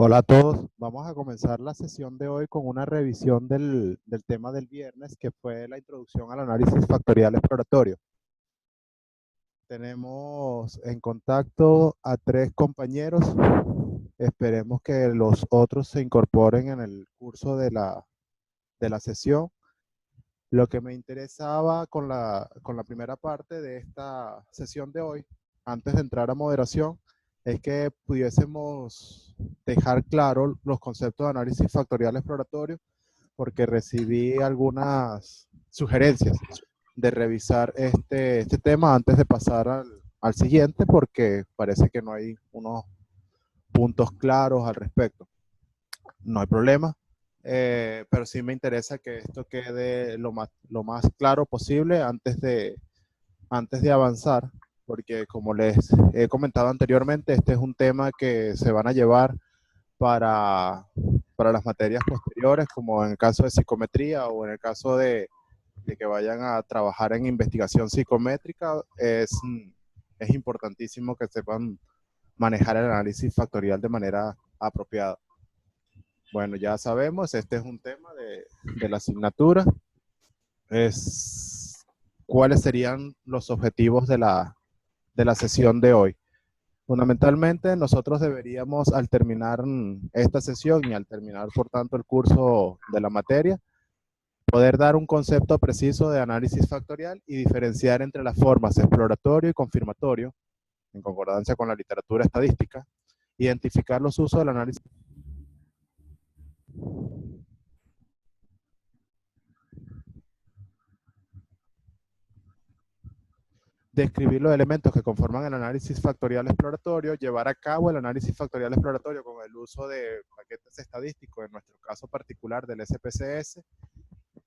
Hola a todos. Vamos a comenzar la sesión de hoy con una revisión del tema del viernes, que fue la introducción al análisis factorial exploratorio. Tenemos en contacto a 3 compañeros. Esperemos que los otros se incorporen en el curso de la sesión. Lo que me interesaba con la primera parte de esta sesión de hoy, antes de entrar a moderación, es que pudiésemos dejar claro los conceptos de análisis factorial exploratorio, porque recibí algunas sugerencias de revisar este tema antes de pasar al siguiente, porque parece que no hay unos puntos claros al respecto. No hay problema, pero sí me interesa que esto quede lo más claro posible antes de avanzar, porque como les he comentado anteriormente, este es un tema que se van a llevar para, para las materias posteriores, como en el caso de psicometría o en el caso de que vayan a trabajar en investigación psicométrica. Es importantísimo que sepan manejar el análisis factorial de manera apropiada. Bueno, ya sabemos, este es un tema de la asignatura. ¿Cuáles serían los objetivos de la sesión de hoy? Fundamentalmente, nosotros deberíamos, al terminar esta sesión y al terminar, por tanto, el curso de la materia, poder dar un concepto preciso de análisis factorial y diferenciar entre las formas exploratorio y confirmatorio, en concordancia con la literatura estadística, identificar los usos del análisis, describir los elementos que conforman el análisis factorial exploratorio, llevar a cabo el análisis factorial exploratorio con el uso de paquetes estadísticos, en nuestro caso particular del SPSS,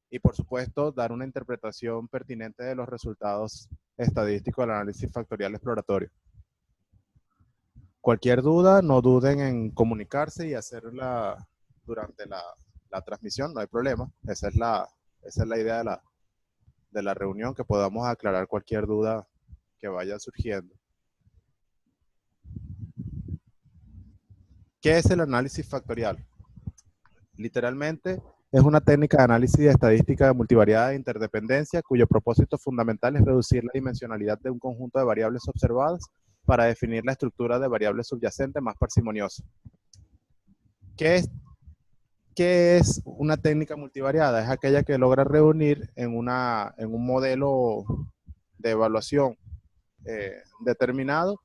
y por supuesto dar una interpretación pertinente de los resultados estadísticos del análisis factorial exploratorio. Cualquier duda, no duden en comunicarse y hacerla durante la transmisión, no hay problema. Esa es la idea de la reunión, que podamos aclarar cualquier duda que vaya surgiendo. ¿Qué es el análisis factorial? Literalmente, es una técnica de análisis de estadística de multivariada de interdependencia, cuyo propósito fundamental es reducir la dimensionalidad de un conjunto de variables observadas para definir la estructura de variables subyacentes más parsimoniosa. ¿Qué es una técnica multivariada? Es aquella que logra reunir en un modelo de evaluación determinado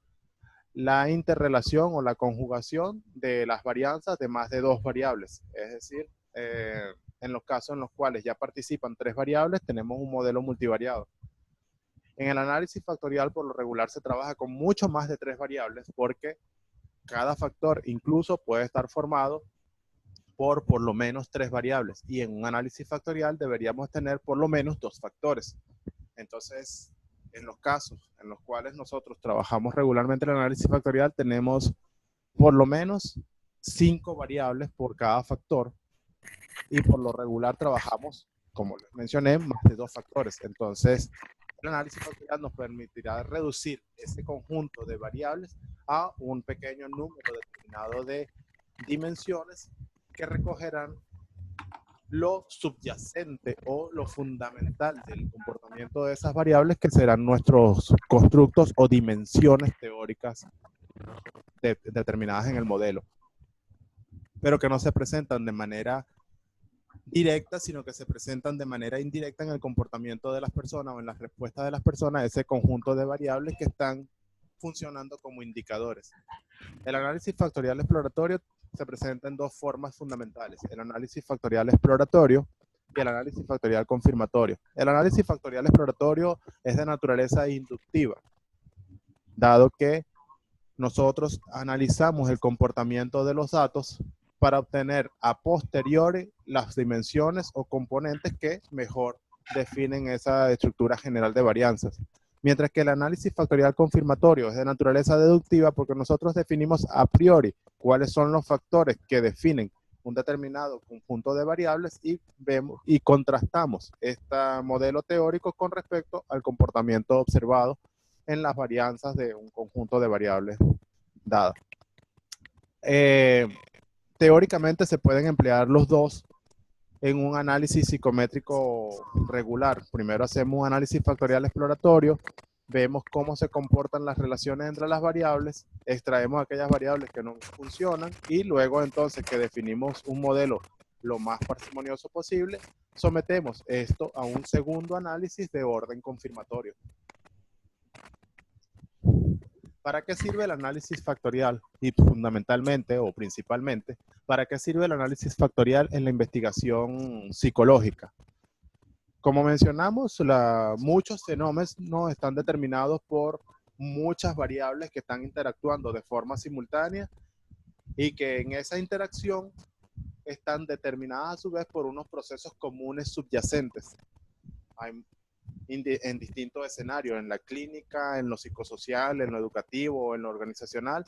la interrelación o la conjugación de las varianzas de más de 2 variables. Es decir, en los casos en los cuales ya participan 3 variables, tenemos un modelo multivariado. En el análisis factorial, por lo regular, se trabaja con mucho más de 3 variables, porque cada factor incluso puede estar formado por lo menos 3 variables, y en un análisis factorial deberíamos tener por lo menos 2 factores. Entonces, en los casos en los cuales nosotros trabajamos regularmente el análisis factorial, tenemos por lo menos 5 variables por cada factor, y por lo regular trabajamos, como les mencioné, más de 2 factores. Entonces, el análisis factorial nos permitirá reducir ese conjunto de variables a un pequeño número determinado de dimensiones que recogerán lo subyacente o lo fundamental del comportamiento de esas variables, que serán nuestros constructos o dimensiones teóricas determinadas en el modelo, pero que no se presentan de manera directa, sino que se presentan de manera indirecta en el comportamiento de las personas o en las respuestas de las personas a ese conjunto de variables que están funcionando como indicadores. El análisis factorial exploratorio se presenta en 2 formas fundamentales: el análisis factorial exploratorio y el análisis factorial confirmatorio. El análisis factorial exploratorio es de naturaleza inductiva, dado que nosotros analizamos el comportamiento de los datos para obtener a posteriori las dimensiones o componentes que mejor definen esa estructura general de varianzas. Mientras que el análisis factorial confirmatorio es de naturaleza deductiva, porque nosotros definimos a priori cuáles son los factores que definen un determinado conjunto de variables, y vemos y contrastamos este modelo teórico con respecto al comportamiento observado en las varianzas de un conjunto de variables dadas. teóricamente se pueden emplear los dos en un análisis psicométrico regular. Primero hacemos un análisis factorial exploratorio, vemos cómo se comportan las relaciones entre las variables, extraemos aquellas variables que no funcionan y luego entonces que definimos un modelo lo más parsimonioso posible, sometemos esto a un segundo análisis de orden confirmatorio. ¿Para qué sirve el análisis factorial? Y fundamentalmente o principalmente, ¿para qué sirve el análisis factorial en la investigación psicológica? Como mencionamos, muchos fenómenos no están determinados por muchas variables que están interactuando de forma simultánea y que en esa interacción están determinadas a su vez por unos procesos comunes subyacentes en distintos escenarios, en la clínica, en lo psicosocial, en lo educativo, en lo organizacional.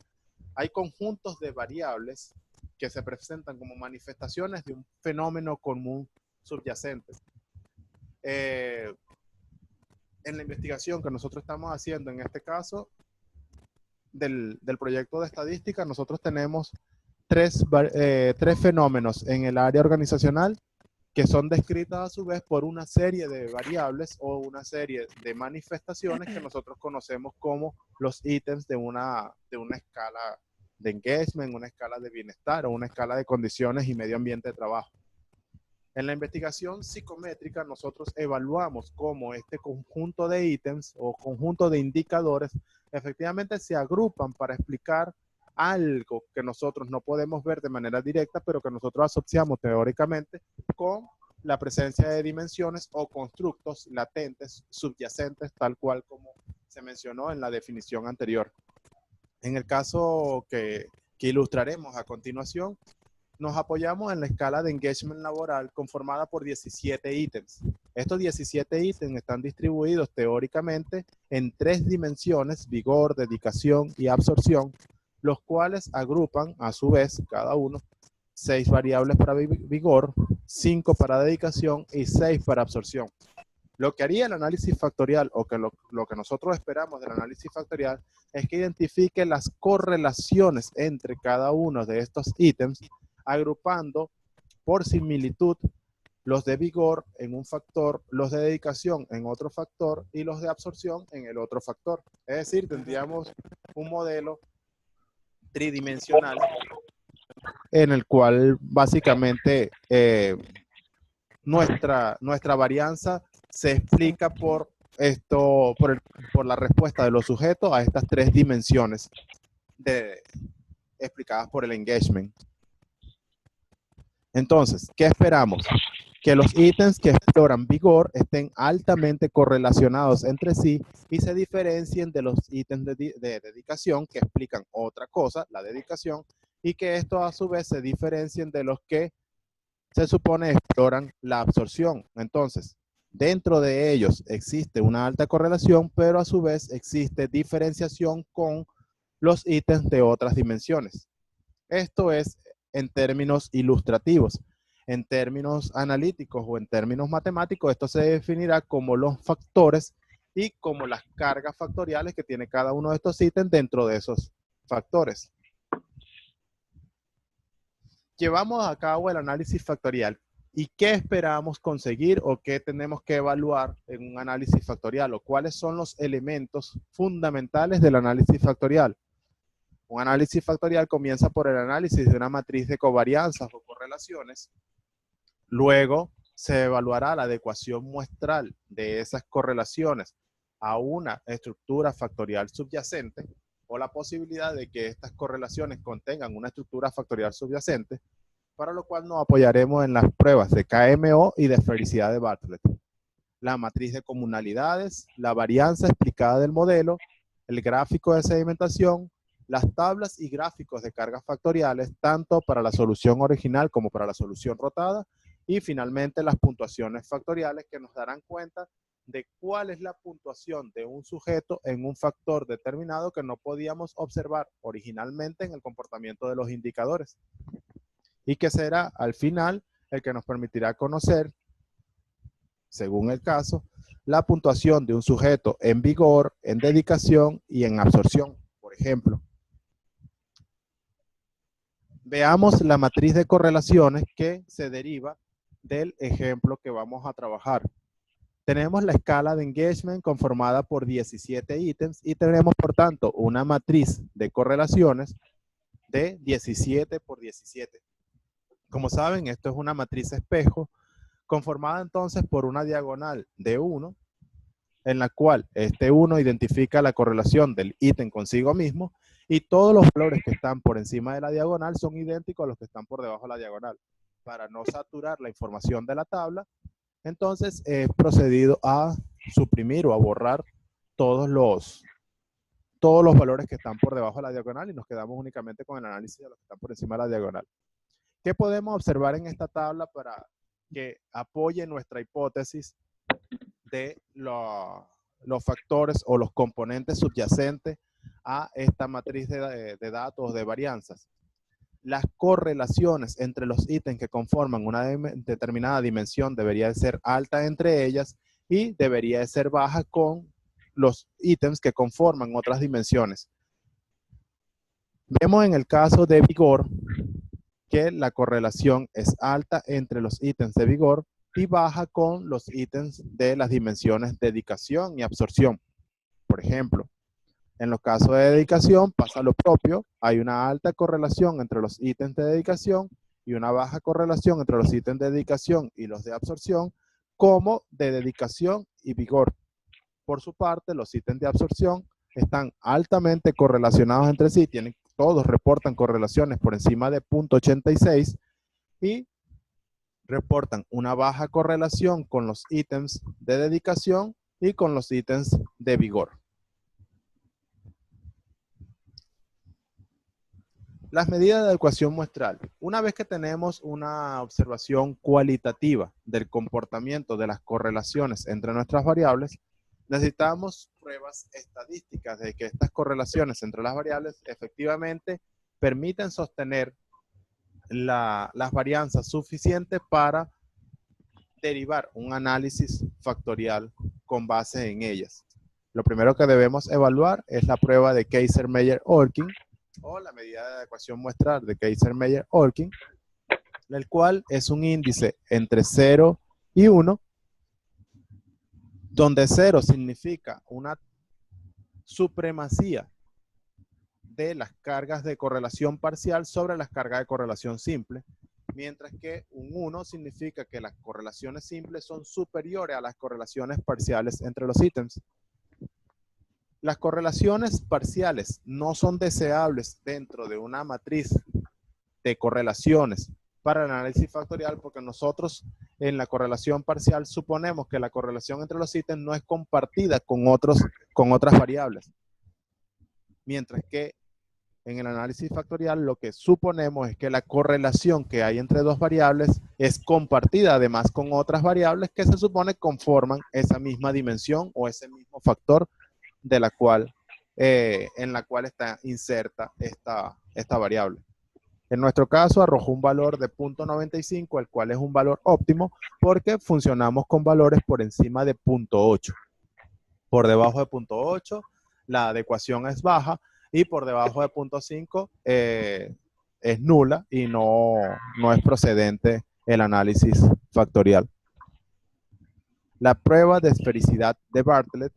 Hay conjuntos de variables que se presentan como manifestaciones de un fenómeno común subyacente. En la investigación que nosotros estamos haciendo, en este caso, del proyecto de estadística, nosotros tenemos tres fenómenos en el área organizacional que son descritas a su vez por una serie de variables o una serie de manifestaciones que nosotros conocemos como los ítems de una escala de engagement, una escala de bienestar o una escala de condiciones y medio ambiente de trabajo. En la investigación psicométrica nosotros evaluamos cómo este conjunto de ítems o conjunto de indicadores efectivamente se agrupan para explicar algo que nosotros no podemos ver de manera directa, pero que nosotros asociamos teóricamente con la presencia de dimensiones o constructos latentes, subyacentes, tal cual como se mencionó en la definición anterior. En el caso que ilustraremos a continuación, nos apoyamos en la escala de engagement laboral conformada por 17 ítems. Estos 17 ítems están distribuidos teóricamente en 3 dimensiones: vigor, dedicación y absorción, los cuales agrupan a su vez cada uno 6 variables para vigor, 5 para dedicación y 6 para absorción. Lo que haría el análisis factorial, o que lo que nosotros esperamos del análisis factorial, es que identifique las correlaciones entre cada uno de estos ítems, agrupando por similitud los de vigor en un factor, los de dedicación en otro factor y los de absorción en el otro factor. Es decir, tendríamos un modelo tridimensional en el cual básicamente nuestra varianza se explica por la respuesta de los sujetos a estas 3 dimensiones explicadas por el engagement. Entonces, ¿qué esperamos? Que los ítems que exploran vigor estén altamente correlacionados entre sí y se diferencien de los ítems de dedicación que explican otra cosa, la dedicación, y que estos a su vez se diferencien de los que se supone exploran la absorción. Entonces, dentro de ellos existe una alta correlación, pero a su vez existe diferenciación con los ítems de otras dimensiones. Esto es en términos ilustrativos. En términos analíticos o en términos matemáticos, esto se definirá como los factores y como las cargas factoriales que tiene cada uno de estos ítems dentro de esos factores. Llevamos a cabo el análisis factorial. ¿Y qué esperamos conseguir o qué tenemos que evaluar en un análisis factorial? ¿O cuáles son los elementos fundamentales del análisis factorial? Un análisis factorial comienza por el análisis de una matriz de covarianzas o correlaciones. Luego se evaluará la adecuación muestral de esas correlaciones a una estructura factorial subyacente o la posibilidad de que estas correlaciones contengan una estructura factorial subyacente, para lo cual nos apoyaremos en las pruebas de KMO y de felicidad de Bartlett. La matriz de comunalidades, la varianza explicada del modelo, el gráfico de sedimentación, las tablas y gráficos de cargas factoriales, tanto para la solución original como para la solución rotada, y finalmente las puntuaciones factoriales que nos darán cuenta de cuál es la puntuación de un sujeto en un factor determinado que no podíamos observar originalmente en el comportamiento de los indicadores, y que será al final el que nos permitirá conocer, según el caso, la puntuación de un sujeto en vigor, en dedicación y en absorción, por ejemplo. Veamos la matriz de correlaciones que se deriva del ejemplo que vamos a trabajar. Tenemos la escala de engagement conformada por 17 ítems y tenemos, por tanto, una matriz de correlaciones de 17 por 17. Como saben, esto es una matriz espejo conformada entonces por una diagonal de 1, en la cual este 1 identifica la correlación del ítem consigo mismo y todos los valores que están por encima de la diagonal son idénticos a los que están por debajo de la diagonal. Para no saturar la información de la tabla, entonces he procedido a suprimir o a borrar todos los valores que están por debajo de la diagonal y nos quedamos únicamente con el análisis de los que están por encima de la diagonal. ¿Qué podemos observar en esta tabla para que apoye nuestra hipótesis de los factores o los componentes subyacentes a esta matriz de datos de varianzas? Las correlaciones entre los ítems que conforman una determinada dimensión debería de ser alta entre ellas y debería de ser baja con los ítems que conforman otras dimensiones. Vemos en el caso de vigor que la correlación es alta entre los ítems de vigor y baja con los ítems de las dimensiones de dedicación y absorción. Por ejemplo, en los casos de dedicación pasa lo propio, hay una alta correlación entre los ítems de dedicación y una baja correlación entre los ítems de dedicación y los de absorción, como de dedicación y vigor. Por su parte, los ítems de absorción están altamente correlacionados entre sí, todos reportan correlaciones por encima de 0.86 y reportan una baja correlación con los ítems de dedicación y con los ítems de vigor. Las medidas de adecuación muestral. Una vez que tenemos una observación cualitativa del comportamiento de las correlaciones entre nuestras variables, necesitamos pruebas estadísticas de que estas correlaciones entre las variables efectivamente permiten sostener las varianzas suficientes para derivar un análisis factorial con base en ellas. Lo primero que debemos evaluar es la prueba de Kaiser-Meyer-Olkin o la medida de adecuación muestral de Kaiser-Meyer-Olkin, el cual es un índice entre 0 y 1, donde 0 significa una supremacía de las cargas de correlación parcial sobre las cargas de correlación simple, mientras que un 1 significa que las correlaciones simples son superiores a las correlaciones parciales entre los ítems. Las correlaciones parciales no son deseables dentro de una matriz de correlaciones para el análisis factorial porque nosotros en la correlación parcial suponemos que la correlación entre los ítems no es compartida con otras variables. Mientras que en el análisis factorial lo que suponemos es que la correlación que hay entre dos variables es compartida además con otras variables que se supone conforman esa misma dimensión o ese mismo factor de la cual, en la cual está inserta esta variable. En nuestro caso arrojó un valor de 0.95, el cual es un valor óptimo porque funcionamos con valores por encima de 0.8. Por debajo de 0.8 la adecuación es baja y por debajo de 0.5 es nula y no es procedente el análisis factorial. La prueba de esfericidad de Bartlett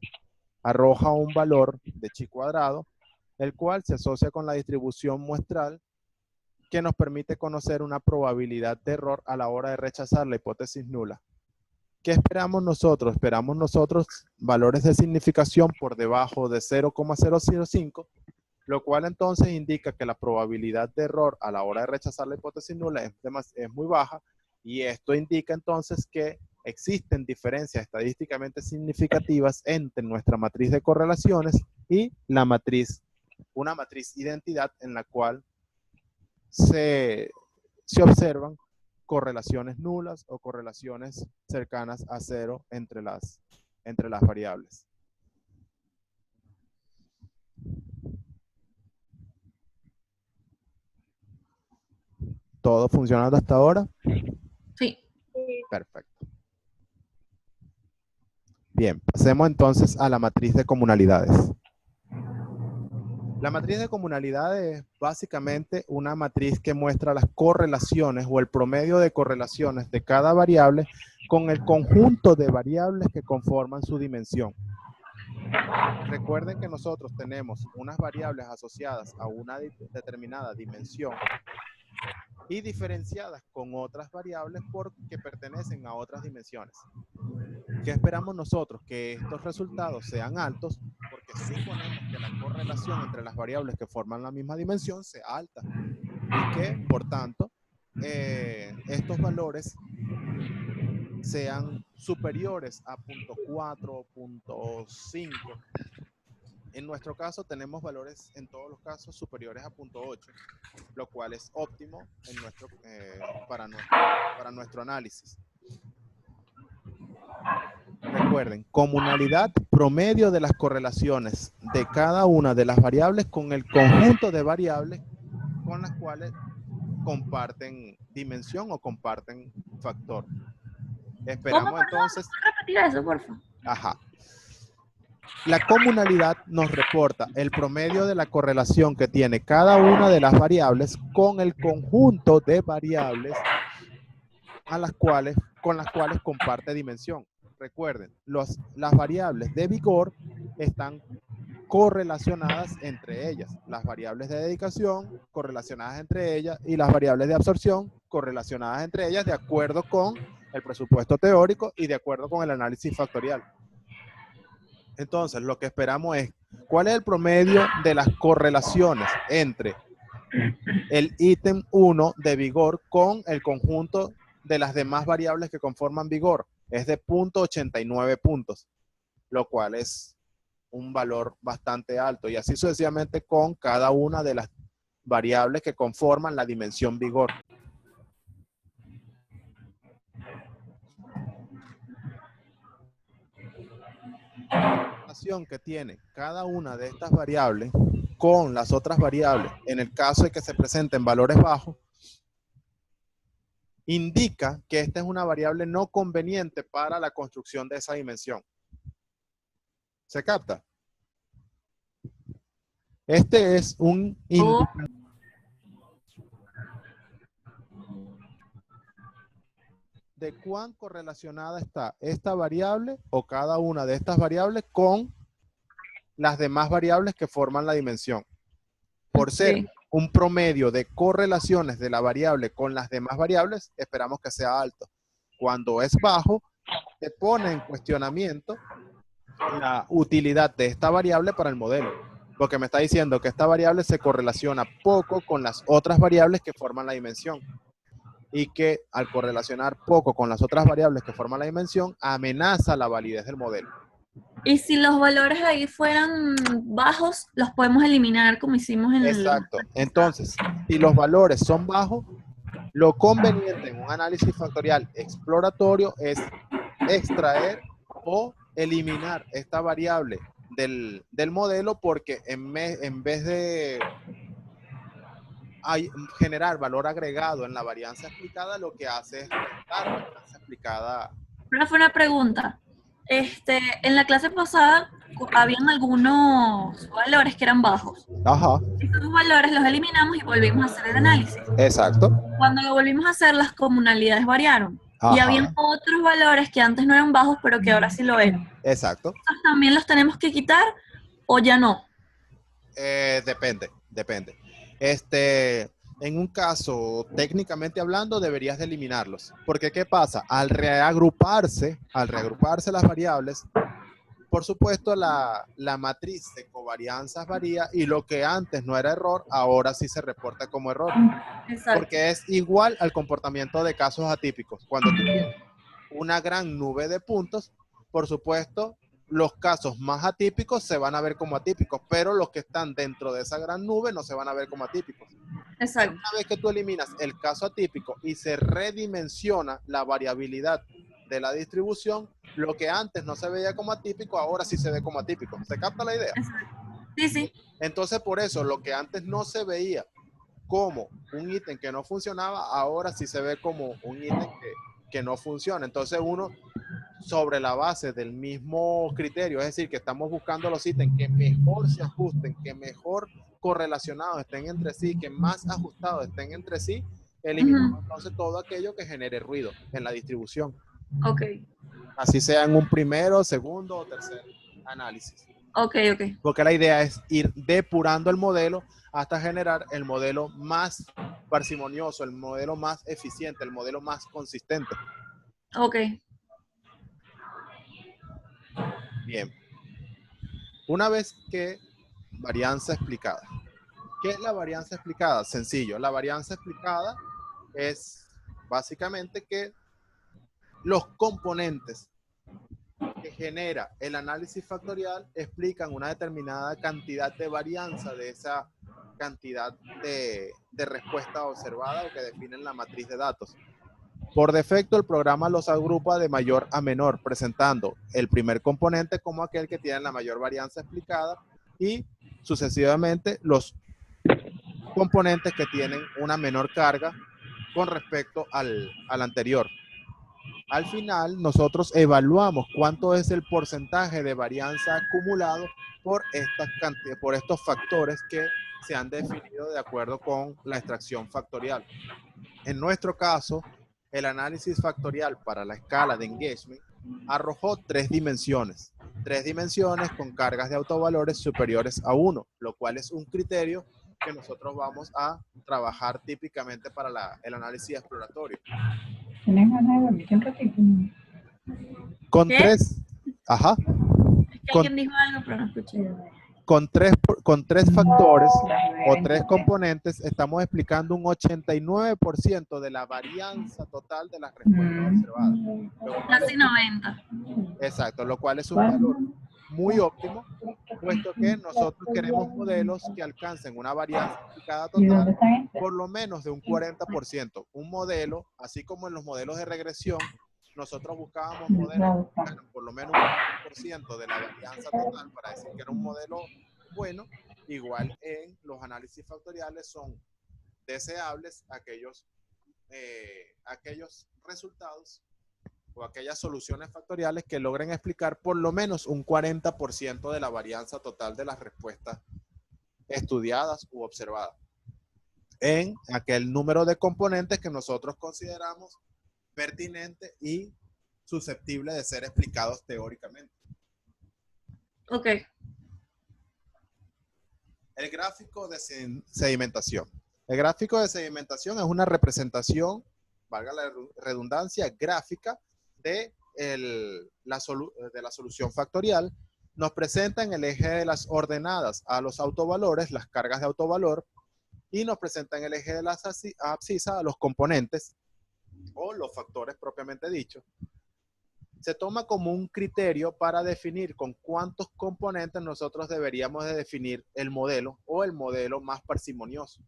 arroja un valor de chi cuadrado, el cual se asocia con la distribución muestral que nos permite conocer una probabilidad de error a la hora de rechazar la hipótesis nula. ¿Qué esperamos nosotros? Esperamos nosotros valores de significación por debajo de 0,005, lo cual entonces indica que la probabilidad de error a la hora de rechazar la hipótesis nula es muy baja, y esto indica entonces que existen diferencias estadísticamente significativas entre nuestra matriz de correlaciones y una matriz identidad en la cual se observan correlaciones nulas o correlaciones cercanas a cero entre las variables. ¿Todo funcionando hasta ahora? Sí. Perfecto. Bien, pasemos entonces a la matriz de comunalidades. La matriz de comunalidad es básicamente una matriz que muestra las correlaciones o el promedio de correlaciones de cada variable con el conjunto de variables que conforman su dimensión. Recuerden que nosotros tenemos unas variables asociadas a una determinada dimensión y diferenciadas con otras variables porque pertenecen a otras dimensiones. ¿Qué esperamos nosotros? Que estos resultados sean altos porque suponemos que la correlación entre las variables que forman la misma dimensión sea alta y que, por tanto, estos valores sean superiores a 0.4 o 0.5. En nuestro caso tenemos valores en todos los casos superiores a 0.8, lo cual es óptimo en para nuestro análisis. Recuerden, comunalidad, promedio de las correlaciones de cada una de las variables con el conjunto de variables con las cuales comparten dimensión o comparten factor. Esperamos entonces... ¿Puedo repetir eso, por favor? Ajá. La comunalidad nos reporta el promedio de la correlación que tiene cada una de las variables con el conjunto de variables con las cuales comparte dimensión. Recuerden, las variables de vigor están correlacionadas entre ellas. Las variables de dedicación correlacionadas entre ellas y las variables de absorción correlacionadas entre ellas de acuerdo con el presupuesto teórico y de acuerdo con el análisis factorial. Entonces, lo que esperamos es, ¿cuál es el promedio de las correlaciones entre el ítem 1 de vigor con el conjunto de las demás variables que conforman vigor? Es de 0.89 puntos, lo cual es un valor bastante alto, y así sucesivamente con cada una de las variables que conforman la dimensión vigor. La relación que tiene cada una de estas variables con las otras variables, en el caso de que se presenten valores bajos, indica que esta es una variable no conveniente para la construcción de esa dimensión. ¿Se capta? Este es un indicador de cuán correlacionada está esta variable o cada una de estas variables con las demás variables que forman la dimensión. Por ser un promedio de correlaciones de la variable con las demás variables, esperamos que sea alto. Cuando es bajo, se pone en cuestionamiento la utilidad de esta variable para el modelo, porque me está diciendo que esta variable se correlaciona poco con las otras variables que forman la dimensión, y que al correlacionar poco con las otras variables que forman la dimensión, amenaza la validez del modelo. Y si los valores ahí fueran bajos, los podemos eliminar como hicimos en el... Exacto. Entonces, si los valores son bajos, lo conveniente en un análisis factorial exploratorio es extraer o eliminar esta variable del modelo, porque en vez de generar valor agregado en la varianza explicada, lo que hace es restar la varianza explicada. Pero fue una pregunta. En la clase pasada habían algunos valores que eran bajos. Ajá. Esos valores los eliminamos y volvimos a hacer el análisis. Exacto. Cuando lo volvimos a hacer, las comunalidades variaron. Ajá. Y habían otros valores que antes no eran bajos, pero que ahora sí lo eran. Exacto. ¿Esos también los tenemos que quitar o ya no? Depende. En un caso, técnicamente hablando, deberías de eliminarlos. Porque, ¿qué pasa? Al reagruparse las variables, por supuesto, la matriz de covarianzas varía, y lo que antes no era error, ahora sí se reporta como error. Exacto. Porque es igual al comportamiento de casos atípicos. Cuando tú tienes una gran nube de puntos, por supuesto, los casos más atípicos se van a ver como atípicos, pero los que están dentro de esa gran nube no se van a ver como atípicos. Exacto. Una vez que tú eliminas el caso atípico y se redimensiona la variabilidad de la distribución, lo que antes no se veía como atípico, ahora sí se ve como atípico. ¿Se capta la idea? Sí, sí. Entonces, por eso, lo que antes no se veía como un ítem que no funcionaba, ahora sí se ve como un ítem que no funciona. Entonces, uno, sobre la base del mismo criterio, es decir, que estamos buscando los ítems que mejor se ajusten, que mejor correlacionados estén entre sí, que más ajustados estén entre sí, eliminamos entonces todo aquello que genere ruido en la distribución. Ok. Así sea en un primero, segundo o tercer análisis. Ok. Porque la idea es ir depurando el modelo hasta generar el modelo más parsimonioso, el modelo más eficiente, el modelo más consistente. Ok. Bien. Una vez que varianza explicada. ¿Qué es la varianza explicada? Sencillo. La varianza explicada es básicamente que los componentes que genera el análisis factorial explican una determinada cantidad de varianza de esa cantidad de respuesta observada o que definen la matriz de datos. Por defecto, el programa los agrupa de mayor a menor, presentando el primer componente como aquel que tiene la mayor varianza explicada y sucesivamente los componentes que tienen una menor carga con respecto al anterior. Al final, nosotros evaluamos cuánto es el porcentaje de varianza acumulado por estos factores que se han definido de acuerdo con la extracción factorial. En nuestro caso, el análisis factorial para la escala de engagement arrojó tres dimensiones con cargas de autovalores superiores a 1, lo cual es un criterio que nosotros vamos a trabajar típicamente para el análisis exploratorio. ¿Tienes ganas de dormir un ratito? Con ¿Qué? tres, ajá, Es que alguien dijo algo, pero no escuché. con tres factores o tres componentes estamos explicando un 89% de la varianza total de las respuestas observadas. Casi 90. Exacto, lo cual es un valor muy óptimo, puesto que nosotros queremos modelos que alcancen una varianza aplicada total por lo menos de un 40%. Un modelo, así como en los modelos de regresión, nosotros buscábamos modelos que tuvieran por lo menos un 40% de la varianza total para decir que era un modelo bueno. Igual en los análisis factoriales son deseables aquellos resultados o aquellas soluciones factoriales que logren explicar por lo menos un 40% de la varianza total de las respuestas estudiadas u observadas en aquel número de componentes que nosotros consideramos pertinente y susceptible de ser explicados teóricamente. Ok. El gráfico de sedimentación. El gráfico de sedimentación es una representación, valga la redundancia, gráfica de la solución factorial. Nos presenta en el eje de las ordenadas a los autovalores, las cargas de autovalor, y nos presenta en el eje de las abscisas a los componentes o los factores propiamente dichos. Se toma como un criterio para definir con cuántos componentes nosotros deberíamos de definir el modelo o el modelo más parsimonioso.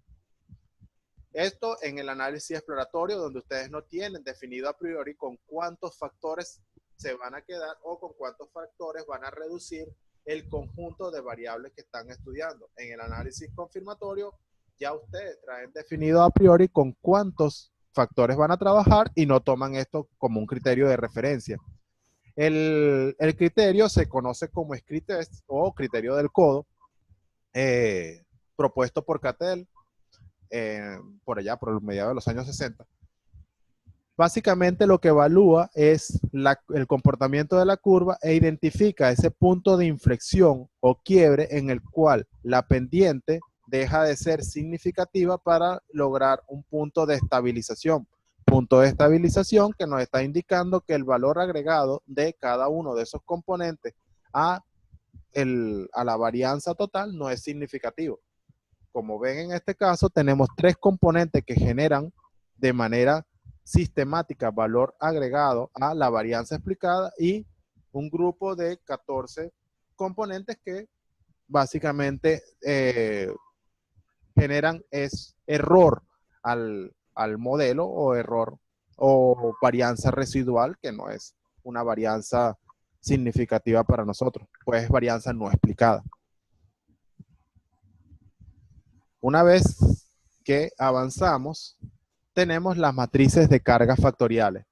Esto en el análisis exploratorio, donde ustedes no tienen definido a priori con cuántos factores se van a quedar o con cuántos factores van a reducir el conjunto de variables que están estudiando. En el análisis confirmatorio, ya ustedes traen definido a priori con cuántos factores van a trabajar y no toman esto como un criterio de referencia. El criterio se conoce como Scree Test o criterio del codo, propuesto por Cattell por allá, por el mediados de los años 60. Básicamente lo que evalúa es el comportamiento de la curva e identifica ese punto de inflexión o quiebre en el cual la pendiente deja de ser significativa para lograr un punto de estabilización. Punto de estabilización que nos está indicando que el valor agregado de cada uno de esos componentes a la varianza total no es significativo. Como ven en este caso, tenemos tres componentes que generan de manera sistemática valor agregado a la varianza explicada y un grupo de 14 componentes que básicamente generan error al modelo o error o varianza residual, que no es una varianza significativa para nosotros, pues es varianza no explicada. Una vez que avanzamos, tenemos las matrices de cargas factoriales.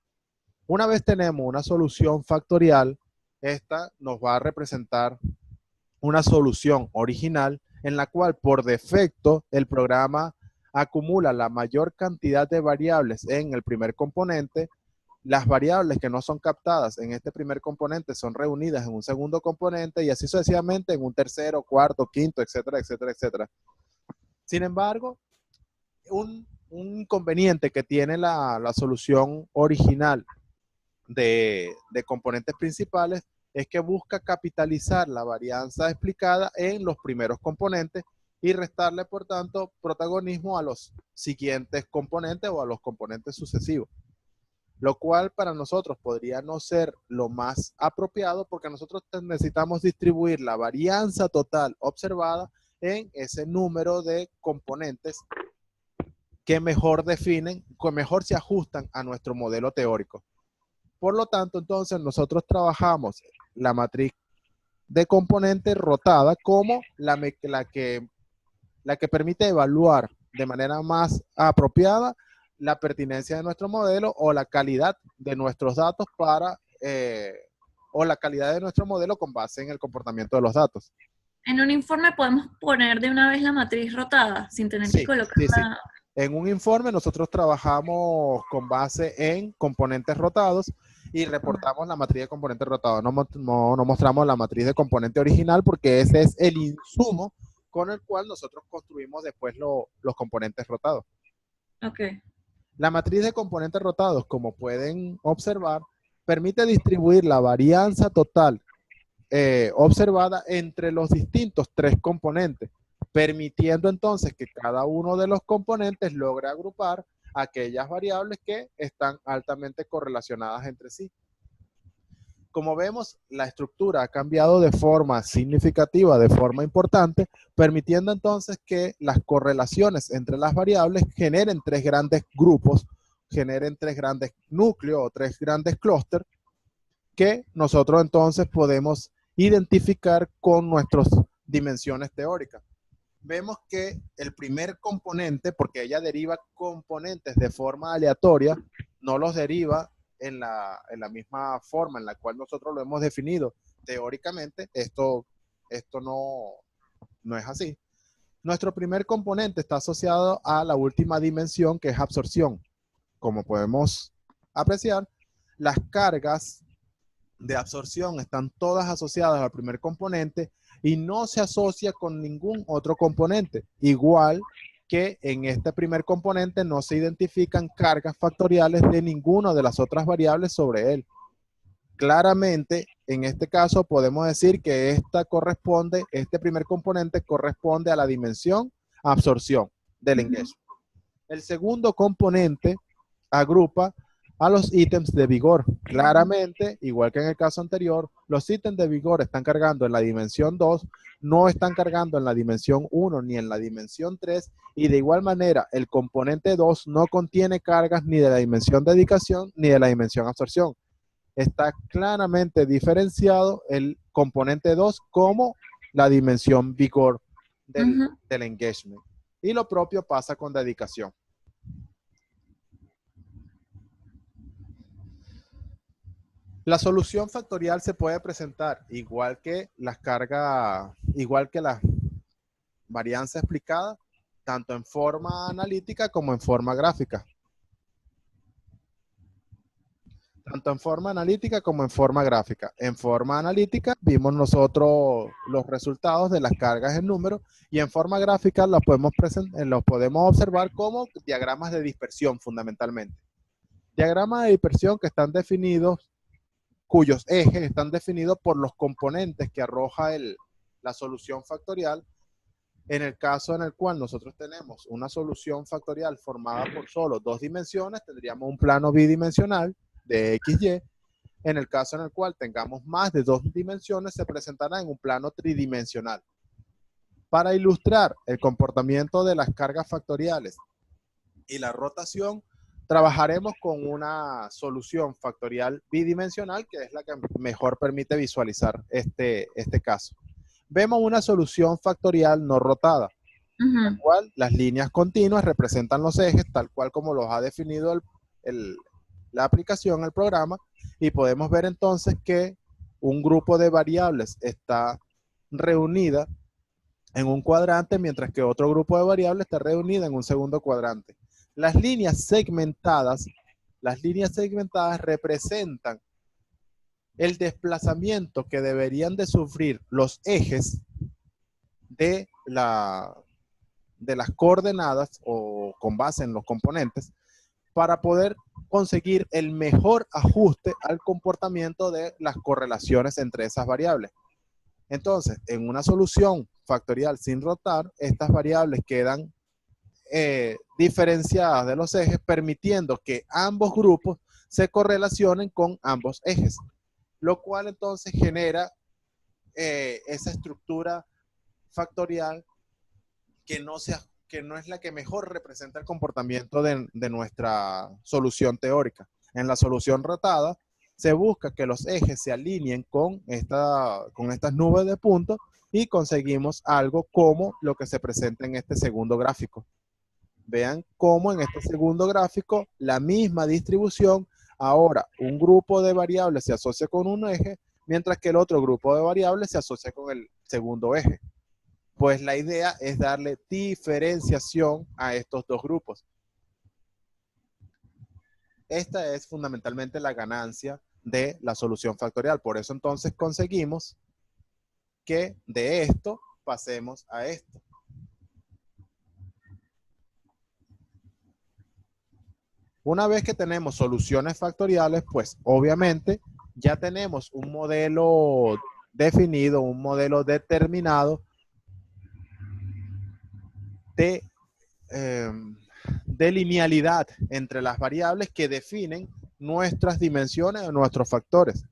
Una vez tenemos una solución factorial, esta nos va a representar una solución original en la cual por defecto el programa acumula la mayor cantidad de variables en el primer componente. Las variables que no son captadas en este primer componente son reunidas en un segundo componente y así sucesivamente en un tercero, cuarto, quinto, etcétera, etcétera, etcétera. Sin embargo, un inconveniente que tiene la solución original de componentes principales es que busca capitalizar la varianza explicada en los primeros componentes y restarle, por tanto, protagonismo a los siguientes componentes o a los componentes sucesivos. Lo cual para nosotros podría no ser lo más apropiado porque nosotros necesitamos distribuir la varianza total observada en ese número de componentes que mejor definen, que mejor se ajustan a nuestro modelo teórico. Por lo tanto, entonces nosotros trabajamos la matriz de componentes rotada como la que permite evaluar de manera más apropiada la pertinencia de nuestro modelo o la calidad de nuestros datos o la calidad de nuestro modelo con base en el comportamiento de los datos. En un informe podemos poner de una vez la matriz rotada sin tener que colocarla. Sí. En un informe nosotros trabajamos con base en componentes rotados y reportamos la matriz de componentes rotados. No mostramos la matriz de componente original porque ese es el insumo con el cual nosotros construimos después los componentes rotados. Ok. La matriz de componentes rotados, como pueden observar, permite distribuir la varianza total observada entre los distintos tres componentes, permitiendo entonces que cada uno de los componentes logre agrupar aquellas variables que están altamente correlacionadas entre sí. Como vemos, la estructura ha cambiado de forma significativa, de forma importante, permitiendo entonces que las correlaciones entre las variables generen tres grandes grupos, generen tres grandes núcleos o tres grandes clústeres que nosotros entonces podemos identificar con nuestras dimensiones teóricas. Vemos que el primer componente, porque ella deriva componentes de forma aleatoria, no los deriva en la misma forma en la cual nosotros lo hemos definido teóricamente. Esto no es así. Nuestro primer componente está asociado a la última dimensión, que es absorción. Como podemos apreciar, las cargas de absorción están todas asociadas al primer componente y no se asocia con ningún otro componente. Igual que en este primer componente no se identifican cargas factoriales de ninguna de las otras variables sobre él. Claramente, en este caso podemos decir que este primer componente corresponde a la dimensión absorción del engagement. El segundo componente agrupa a los ítems de vigor. Claramente, igual que en el caso anterior, los ítems de vigor están cargando en la dimensión 2, no están cargando en la dimensión 1 ni en la dimensión 3, y de igual manera el componente 2 no contiene cargas ni de la dimensión dedicación ni de la dimensión absorción. Está claramente diferenciado el componente 2 como la dimensión vigor del engagement. Y lo propio pasa con dedicación. La solución factorial se puede presentar igual que las cargas, igual que la varianza explicada, tanto en forma analítica como en forma gráfica. Tanto en forma analítica como en forma gráfica. En forma analítica vimos nosotros los resultados de las cargas en número y en forma gráfica los podemos observar como diagramas de dispersión fundamentalmente. Diagramas de dispersión que están definidos, cuyos ejes están definidos por los componentes que arroja la solución factorial. En el caso en el cual nosotros tenemos una solución factorial formada por solo dos dimensiones, tendríamos un plano bidimensional de XY. En el caso en el cual tengamos más de dos dimensiones, se presentará en un plano tridimensional. Para ilustrar el comportamiento de las cargas factoriales y la rotación, trabajaremos con una solución factorial bidimensional, que es la que mejor permite visualizar este caso. Vemos una solución factorial no rotada, en la cual las líneas continuas representan los ejes, tal cual como los ha definido la aplicación, el programa, y podemos ver entonces que un grupo de variables está reunida en un cuadrante, mientras que otro grupo de variables está reunido en un segundo cuadrante. Las líneas segmentadas representan el desplazamiento que deberían de sufrir los ejes de las coordenadas o con base en los componentes para poder conseguir el mejor ajuste al comportamiento de las correlaciones entre esas variables. Entonces, en una solución factorial sin rotar, estas variables quedan diferenciadas de los ejes, permitiendo que ambos grupos se correlacionen con ambos ejes, lo cual entonces genera esa estructura factorial que no es la que mejor representa el comportamiento de nuestra solución teórica. En la solución rotada se busca que los ejes se alineen con estas nubes de puntos y conseguimos algo como lo que se presenta en este segundo gráfico. Vean cómo en este segundo gráfico la misma distribución, ahora un grupo de variables se asocia con un eje, mientras que el otro grupo de variables se asocia con el segundo eje. Pues la idea es darle diferenciación a estos dos grupos. Esta es fundamentalmente la ganancia de la solución factorial. Por eso entonces conseguimos que de esto pasemos a esto. Una vez que tenemos soluciones factoriales, pues obviamente ya tenemos un modelo definido, un modelo determinado de linealidad entre las variables que definen nuestras dimensiones o nuestros factores,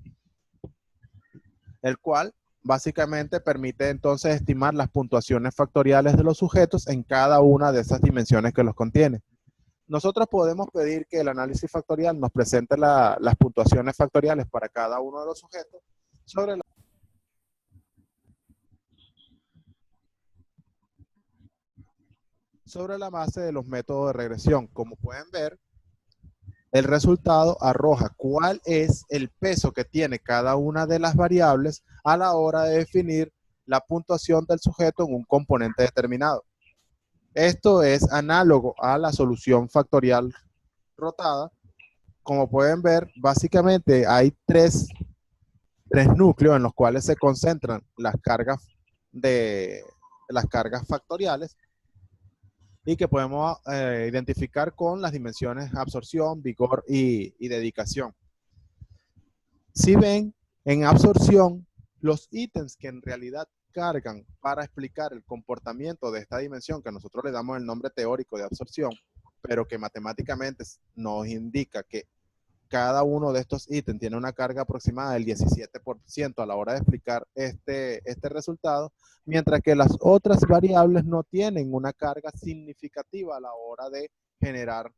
el cual básicamente permite entonces estimar las puntuaciones factoriales de los sujetos en cada una de esas dimensiones que los contiene. Nosotros podemos pedir que el análisis factorial nos presente las puntuaciones factoriales para cada uno de los sujetos sobre la base de los métodos de regresión. Como pueden ver, el resultado arroja cuál es el peso que tiene cada una de las variables a la hora de definir la puntuación del sujeto en un componente determinado. Esto es análogo a la solución factorial rotada. Como pueden ver, básicamente hay tres núcleos en los cuales se concentran las cargas factoriales y que podemos identificar con las dimensiones absorción, vigor y dedicación. Si ven, en absorción, los ítems que en realidad cargan para explicar el comportamiento de esta dimensión, que nosotros le damos el nombre teórico de absorción, pero que matemáticamente nos indica que cada uno de estos ítems tiene una carga aproximada del 17% a la hora de explicar este resultado, mientras que las otras variables no tienen una carga significativa a la hora de generar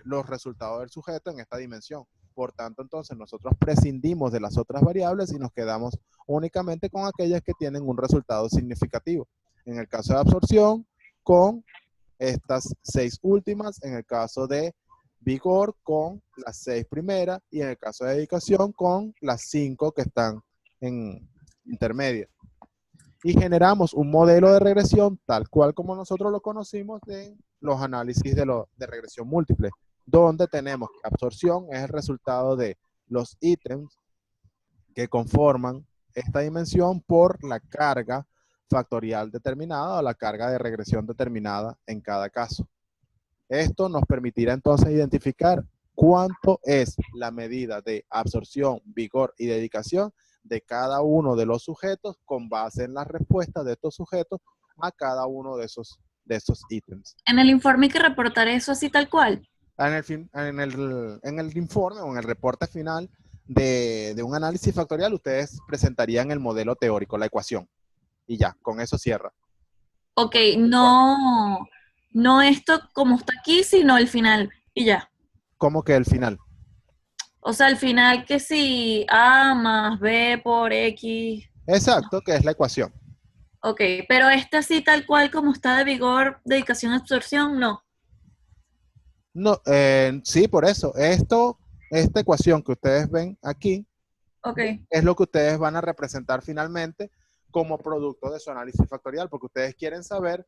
los resultados del sujeto en esta dimensión. Por tanto, entonces nosotros prescindimos de las otras variables y nos quedamos únicamente con aquellas que tienen un resultado significativo. En el caso de absorción, con estas 6 últimas, en el caso de vigor con las 6 primeras y en el caso de dedicación con las 5 que están en intermedia. Y generamos un modelo de regresión tal cual como nosotros lo conocimos en los análisis de regresión múltiple, donde tenemos que absorción es el resultado de los ítems que conforman esta dimensión por la carga factorial determinada o la carga de regresión determinada en cada caso. Esto nos permitirá entonces identificar cuánto es la medida de absorción, vigor y dedicación de cada uno de los sujetos con base en las respuestas de estos sujetos a cada uno de esos ítems. En el informe hay que reportar eso así tal cual. En el informe o en el reporte final de un análisis factorial, ustedes presentarían el modelo teórico, la ecuación. Y ya, con eso cierra. Ok, no esto como está aquí, sino el final. Y ya. ¿Cómo que el final? O sea, el final que si A más B por X. Exacto, que es la ecuación. Ok, pero este así tal cual como está de vigor, dedicación, absorción, no. No, sí, por eso. Esta ecuación que ustedes ven aquí, Ok. es lo que ustedes van a representar finalmente como producto de su análisis factorial, porque ustedes quieren saber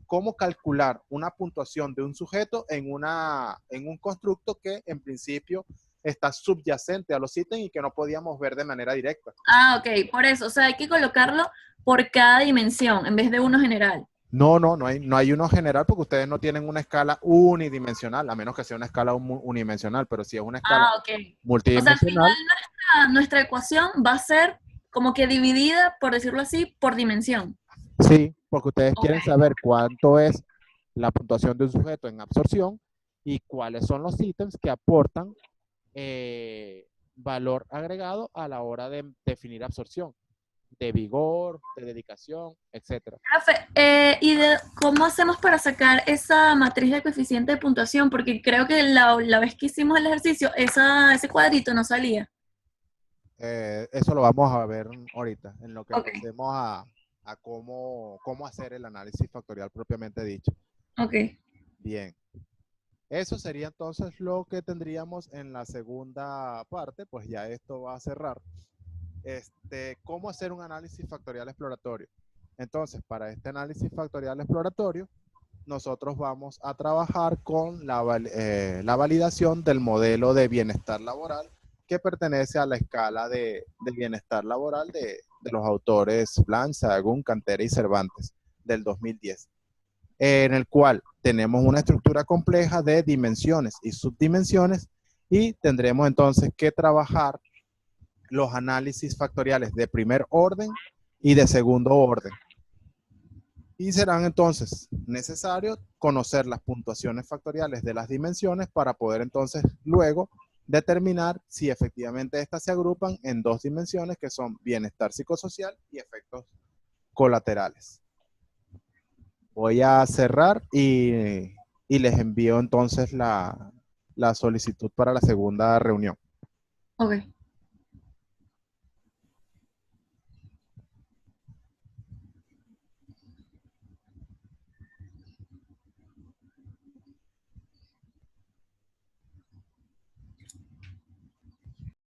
cómo calcular una puntuación de un sujeto en un constructo que en principio está subyacente a los ítems y que no podíamos ver de manera directa. Ah, ok, por eso, o sea, hay que colocarlo por cada dimensión en vez de uno general. No hay uno general porque ustedes no tienen una escala unidimensional, a menos que sea una escala unidimensional, pero si es una escala Ah, ok. O sea, al multidimensional, final nuestra ecuación va a ser como que dividida, por decirlo así, por dimensión. sí, porque ustedes Ok. quieren saber cuánto es la puntuación de un sujeto en absorción y cuáles son los ítems que aportan valor agregado a la hora de definir absorción, de vigor, de dedicación, etcétera. Rafa, ¿cómo hacemos para sacar esa matriz de coeficiente de puntuación? Porque creo que la vez que hicimos el ejercicio, ese cuadrito no salía. Eso lo vamos a ver ahorita, en lo que Ok, pasemos a cómo hacer el análisis factorial propiamente dicho. ok. Bien. Eso sería entonces lo que tendríamos en la segunda parte, pues ya esto va a cerrar. ¿Cómo hacer un análisis factorial exploratorio? Entonces, para este análisis factorial exploratorio, nosotros vamos a trabajar con la validación del modelo de bienestar laboral que pertenece a la escala de bienestar laboral de los autores Blanch, Sahagún, Cantera y Cervantes del 2010, en el cual tenemos una estructura compleja de dimensiones y subdimensiones y tendremos entonces que trabajar los análisis factoriales de primer orden y de segundo orden. Y serán entonces necesarios conocer las puntuaciones factoriales de las dimensiones para poder entonces luego determinar si efectivamente estas se agrupan en dos dimensiones que son bienestar psicosocial y efectos colaterales. Voy a cerrar y les envío entonces la solicitud para la segunda reunión. Ok.